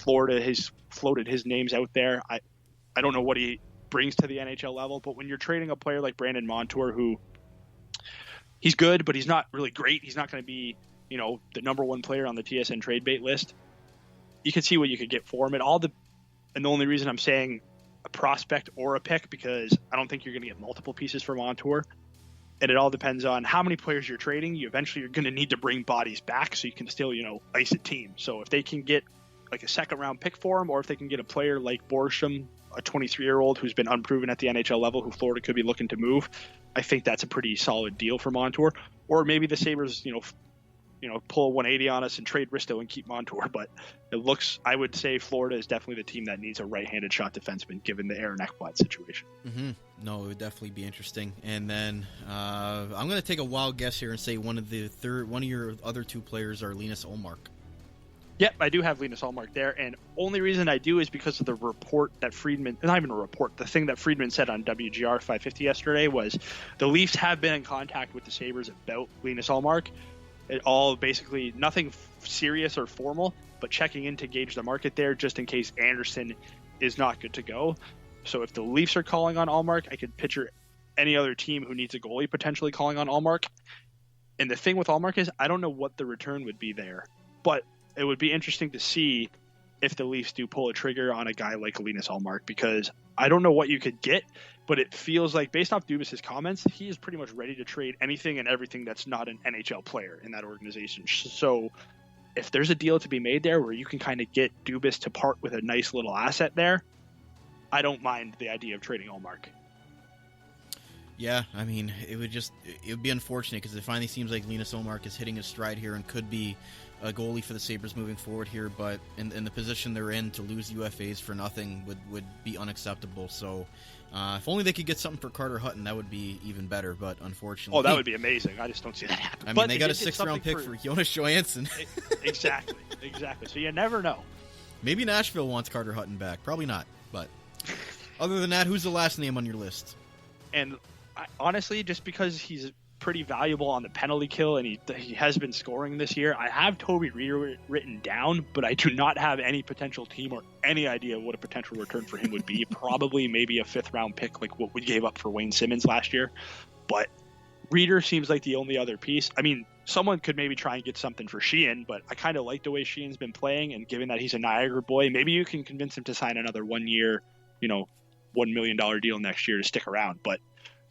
Florida has floated his names out there. I don't know what he brings to the NHL level, but when you're trading a player like Brandon Montour, who he's good, but he's not really great. He's not going to be, the number one player on the TSN trade bait list. You can see what you could get for him. And the only reason I'm saying a prospect or a pick, because I don't think you're going to get multiple pieces for Montour. And it all depends on how many players you're trading. You're going to need to bring bodies back so you can still, ice a team. So if they can get like a second round pick for him, or if they can get a player like Borgstrom, a 23-year-old who's been unproven at the NHL level, who Florida could be looking to move, I think that's a pretty solid deal for Montour. Or maybe the Sabres, pull a 180 on us and trade Risto and keep Montour. But I would say Florida is definitely the team that needs a right-handed shot defenseman, given the Aaron Ekblad situation. Mm-hmm. No, it would definitely be interesting. And then I'm going to take a wild guess here and say one of your other two players are Linus Ullmark. Yep, I do have Linus Ullmark there, and only reason I do is because of the report that Friedman, not even a report, the thing that Friedman said on WGR 550 yesterday was the Leafs have been in contact with the Sabres about Linus Ullmark. It all basically nothing serious or formal, but checking in to gauge the market there just in case Anderson is not good to go. So if the Leafs are calling on Ullmark, I could picture any other team who needs a goalie potentially calling on Ullmark. And the thing with Ullmark is I don't know what the return would be there, but it would be interesting to see if the Leafs do pull a trigger on a guy like Linus Ullmark, because I don't know what you could get, but it feels like, based off Dubas' comments, he is pretty much ready to trade anything and everything that's not an NHL player in that organization. So if there's a deal to be made there where you can kind of get Dubas to part with a nice little asset there, I don't mind the idea of trading Ullmark. Yeah, I mean, it would be unfortunate because it finally seems like Linus Ullmark is hitting his stride here and could be a goalie for the Sabres moving forward here, but in the position they're in, to lose UFAs for nothing would be unacceptable. So if only they could get something for Carter Hutton, that would be even better, but unfortunately... Oh, that would be amazing. I just don't see that happen. I mean, they got a 6th-round pick for Jonas Johansson. Exactly. So you never know. Maybe Nashville wants Carter Hutton back. Probably not, but other than that, who's the last name on your list? And honestly, just because he's pretty valuable on the penalty kill and he has been scoring this year, I have Toby Reeder written down, but I do not have any potential team or any idea what a potential return for him would be. Probably maybe a 5th-round pick like what we gave up for Wayne Simmons last year. But Reeder seems like the only other piece. I mean, someone could maybe try and get something for Sheehan, but I kind of like the way Sheehan's been playing, and given that he's a Niagara boy, maybe you can convince him to sign another 1-year, $1 million deal next year to stick around. But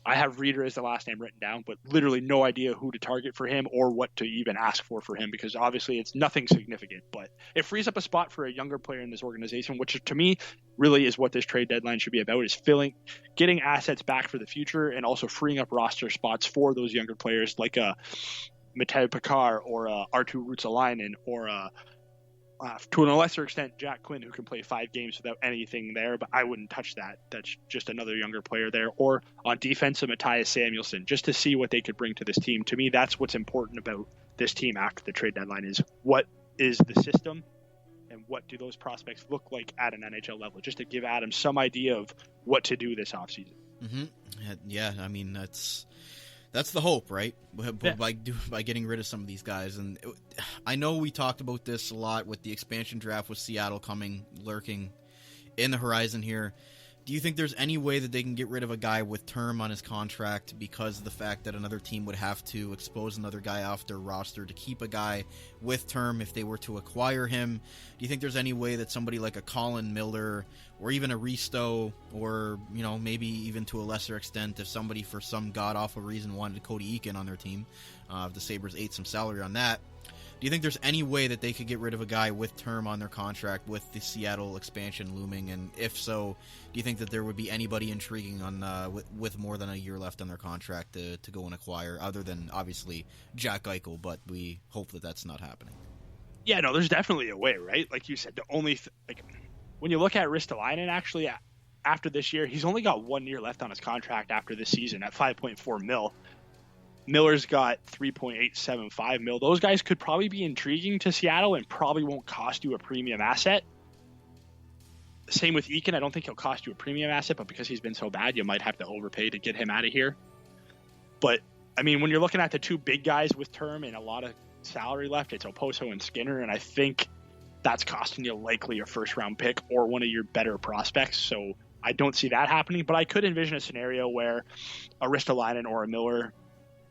I have Reeder as the last name written down, but literally no idea who to target for him or what to even ask for him, because obviously it's nothing significant, but it frees up a spot for a younger player in this organization, which to me really is what this trade deadline should be about, is getting assets back for the future and also freeing up roster spots for those younger players like a Matej Pekar or a Arttu Ruotsalainen or to a lesser extent, Jack Quinn, who can play 5 games without anything there, but I wouldn't touch that. That's just another younger player there. Or on defense, a Matthias Samuelsson, just to see what they could bring to this team. To me, that's what's important about this team after the trade deadline, is what is the system and what do those prospects look like at an NHL level, just to give Adam some idea of what to do this offseason. Mm-hmm. Yeah, I mean, That's the hope, right? Yeah. By getting rid of some of these guys. And I know we talked about this a lot with the expansion draft with Seattle lurking in the horizon here. Do you think there's any way that they can get rid of a guy with term on his contract because of the fact that another team would have to expose another guy off their roster to keep a guy with term if they were to acquire him? Do you think there's any way that somebody like a Colin Miller or even a Risto or, maybe even to a lesser extent if somebody for some god-awful reason wanted Cody Eakin on their team, if the Sabres ate some salary on that, do you think there's any way that they could get rid of a guy with term on their contract with the Seattle expansion looming? And if so, do you think that there would be anybody intriguing on with more than a year left on their contract to go and acquire, other than obviously Jack Eichel? But we hope that that's not happening. Yeah, no, there's definitely a way, right? Like you said, the only when you look at Ristolainen, actually, after this year, he's only got 1 year left on his contract after this season at $5.4 million. Miller's got $3.875 million. Those guys could probably be intriguing to Seattle and probably won't cost you a premium asset. Same with Eakin. I don't think he'll cost you a premium asset, but because he's been so bad, you might have to overpay to get him out of here. But, I mean, when you're looking at the two big guys with term and a lot of salary left, it's Oposo and Skinner, and I think that's costing you likely a first-round pick or one of your better prospects. So I don't see that happening, but I could envision a scenario where a Ristolainen or a Miller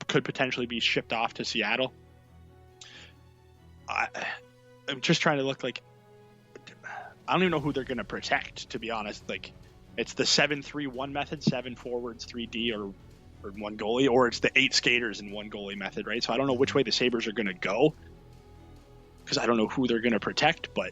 could potentially be shipped off to Seattle. I'm just trying to look like I don't even know who they're going to protect, to be honest. Like, it's the 7-3-1 method, 7 forwards, 3D, or one goalie, or it's the 8 skaters and 1 goalie method, right? So I don't know which way the Sabres are going to go because I don't know who they're going to protect, but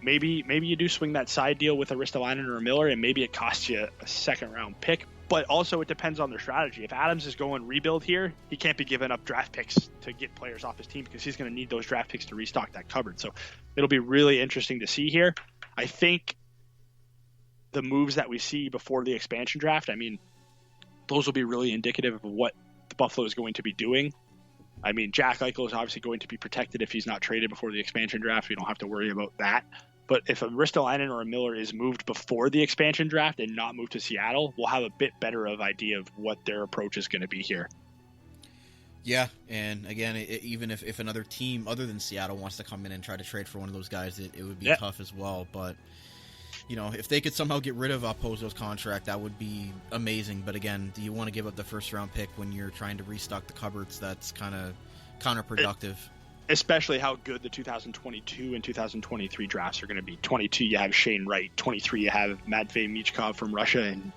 maybe you do swing that side deal with a Ristolainen or a Miller, and maybe it costs you a second-round pick. But also it depends on their strategy. If Adams is going rebuild here, he can't be giving up draft picks to get players off his team because he's going to need those draft picks to restock that cupboard. So it'll be really interesting to see here. I think the moves that we see before the expansion draft, I mean, those will be really indicative of what the Buffalo is going to be doing. I mean, Jack Eichel is obviously going to be protected if he's not traded before the expansion draft. We don't have to worry about that. But if a Ristolainen or a Miller is moved before the expansion draft and not moved to Seattle, we'll have a bit better of idea of what their approach is going to be here. Yeah, and again, even if another team other than Seattle wants to come in and try to trade for one of those guys, it would be tough as well. But, if they could somehow get rid of Oposo's contract, that would be amazing. But again, do you want to give up the first-round pick when you're trying to restock the cupboards? That's kind of counterproductive. Especially how good the 2022 and 2023 drafts are going to be. 22, you have Shane Wright. 23, you have Matvei Michkov from Russia and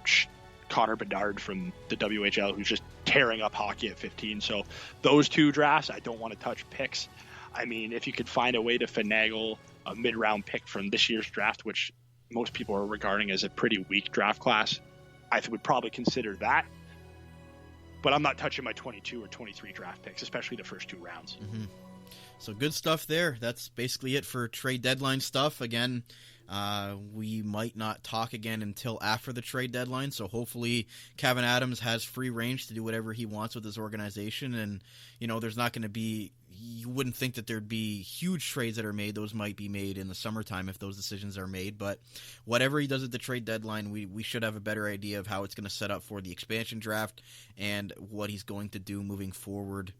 Connor Bedard from the WHL, who's just tearing up hockey at 15. So those two drafts, I don't want to touch picks. I mean, if you could find a way to finagle a mid-round pick from this year's draft, which most people are regarding as a pretty weak draft class, I would probably consider that. But I'm not touching my 22 or 23 draft picks, especially the first 2 rounds. Mm-hmm. So good stuff there. That's basically it for trade deadline stuff. Again, we might not talk again until after the trade deadline, so hopefully Kevin Adams has free range to do whatever he wants with his organization, and, there's not going to be – you wouldn't think that there'd be huge trades that are made. Those might be made in the summertime if those decisions are made, but whatever he does at the trade deadline, we should have a better idea of how it's going to set up for the expansion draft and what he's going to do moving forward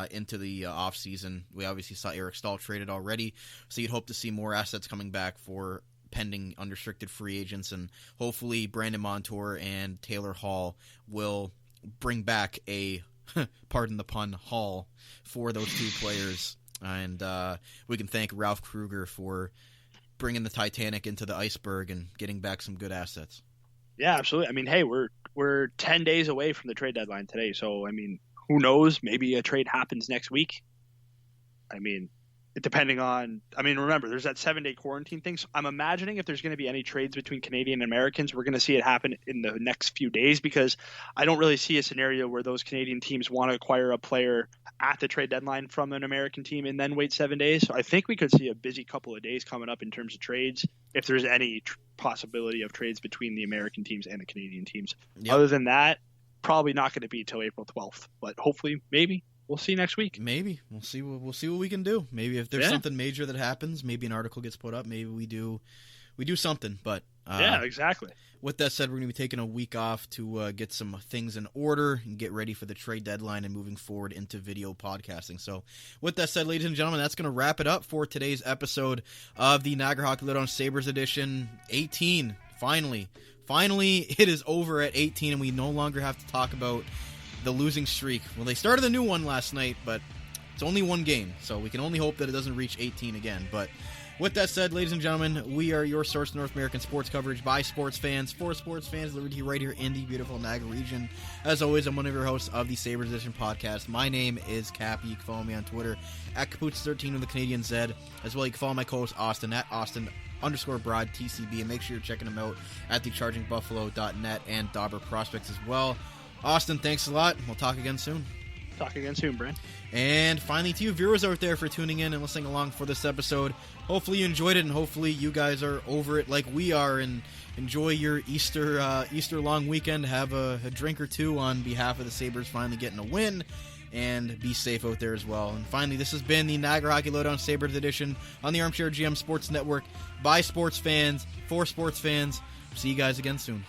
into the offseason. We obviously saw Eric Stahl traded already, so you'd hope to see more assets coming back for pending unrestricted free agents, and hopefully Brandon Montour and Taylor Hall will bring back a, pardon the pun, haul for those 2 players, and we can thank Ralph Kruger for bringing the Titanic into the iceberg and getting back some good assets. Yeah, absolutely. I mean, hey, we're 10 days away from the trade deadline today, so I mean, who knows? Maybe a trade happens next week. I mean, remember, there's that 7-day quarantine thing. So I'm imagining if there's going to be any trades between Canadian and Americans, we're going to see it happen in the next few days, because I don't really see a scenario where those Canadian teams want to acquire a player at the trade deadline from an American team and then wait 7 days. So I think we could see a busy couple of days coming up in terms of trades, if there's any possibility of trades between the American teams and the Canadian teams. Yep. Other than that, probably not going to be till April 12th, but hopefully, maybe we'll see next week. Maybe we'll see what we can do. Maybe if there's something major that happens, maybe an article gets put up. Maybe we do we do something. But yeah, exactly. With that said, we're going to be taking a week off to get some things in order and get ready for the trade deadline and moving forward into video podcasting. So with that said, ladies and gentlemen, that's going to wrap it up for today's episode of the Niagara Hockey Lowdown Sabres edition 18. Finally, it is over at 18, and we no longer have to talk about the losing streak. Well, they started a new one last night, but it's only one game, so we can only hope that it doesn't reach 18 again. But with that said, ladies and gentlemen, we are your source for North American sports coverage by sports fans, for sports fans, Liberty right here in the beautiful Niagara region. As always, I'm one of your hosts of the Sabres Edition podcast. My name is Cappy. You can follow me on Twitter at Capuch13 with the Canadian Z. As well, you can follow my co-host Austin at Austin_Broad TCB, and make sure you're checking them out at thechargingbuffalo.net and Dauber Prospects as well. Austin, thanks a lot. We'll talk again soon. Talk again soon, Brent. And finally, to you viewers out there for tuning in and listening along for this episode. Hopefully you enjoyed it, and hopefully you guys are over it like we are and enjoy your Easter long weekend. Have a drink or two on behalf of the Sabres finally getting a win, and be safe out there as well. And finally, this has been the Niagara Hockey Lowdown Sabres edition on the Armchair GM Sports Network by sports fans, for sports fans. See you guys again soon.